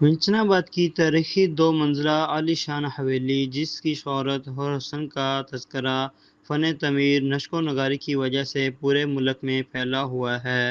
منچناباد کی تاریخی دو منزلہ عالیشان حویلی، جس کی شہرت اور حسن کا تذکرہ فن تعمیر نقش و نگاری کی وجہ سے پورے ملک میں پھیلا ہوا ہے،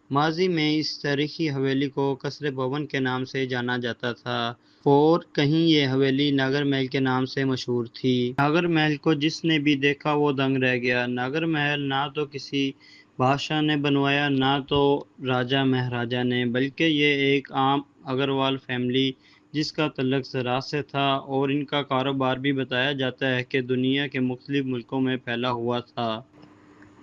ماضی میں اس تاریخی حویلی کو قصر بھون کے نام سے جانا جاتا تھا، اور کہیں یہ حویلی ناگر محل کے نام سے مشہور تھی۔ ناگر محل کو جس نے بھی دیکھا وہ دنگ رہ گیا۔ ناگر محل نہ تو کسی بادشاہ نے بنوایا، نہ تو راجہ مہاراجہ نے، بلکہ یہ ایک عام اگروال فیملی جس کا تعلق زراعت سے تھا، اور ان کا کاروبار بھی بتایا جاتا ہے کہ دنیا کے مختلف ملکوں میں پھیلا ہوا تھا۔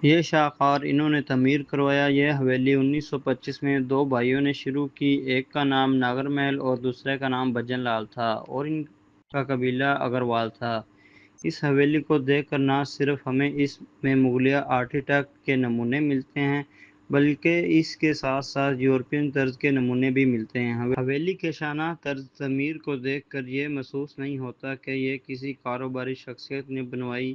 یہ شاہکار انہوں نے تعمیر کروایا۔ یہ حویلی 1925 میں دو بھائیوں نے شروع کی، ایک کا نام ناگر محل اور دوسرے کا نام بھجن لال تھا، اور ان کا قبیلہ اگروال تھا۔ اس حویلی کو دیکھ کر نہ صرف ہمیں اس میں مغلیہ آرکیٹیکٹ کے نمونے ملتے ہیں، بلکہ اس کے ساتھ ساتھ یورپین طرز کے نمونے بھی ملتے ہیں۔ حویلی کے شاندار طرز تعمیر کو دیکھ کر یہ محسوس نہیں ہوتا کہ یہ کسی کاروباری شخصیت نے بنوائی۔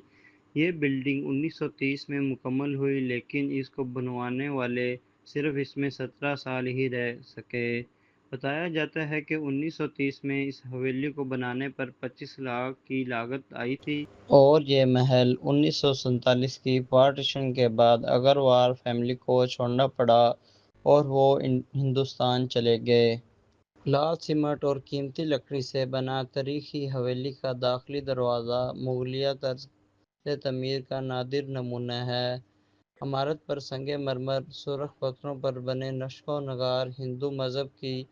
یہ بلڈنگ 1930 میں مکمل ہوئی، لیکن اس کو بنوانے والے صرف اس میں 17 سال ہی رہ سکے۔ بتایا جاتا ہے کہ 1930 میں اس حویلی کو بنانے پر 25 لاکھ کی لاگت آئی تھی، اور یہ محل 1947 کی پارٹیشن کے بعد اگروال فیملی کو چھوڑنا پڑا اور وہ ہندوستان چلے گئے۔ لال سیمنٹ اور قیمتی لکڑی سے بنا تاریخی حویلی کا داخلی دروازہ مغلیہ طرز تعمیر کا نادر نمونہ ہے۔ عمارت پر سنگ مرمر، سرخ پتھروں پر بنے نقش و نگار، ہندو مذہب کی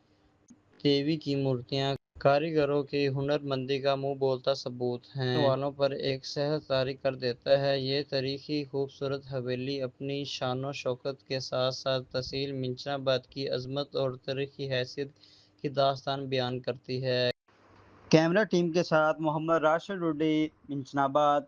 دیوی کی مورتیاں کاریگروں کی ہنر مندی کا منہ بولتا ثبوت ہیں۔ دیکھنے والوں پر ایک سحر طاری کر دیتا ہے۔ یہ تاریخی خوبصورت حویلی اپنی شان و شوکت کے ساتھ ساتھ تحصیل منچناباد کی عظمت اور تاریخی حیثیت کی داستان بیان کرتی ہے۔ کیمرہ ٹیم کے ساتھ محمد راشد ڈوڈی، منچناباد۔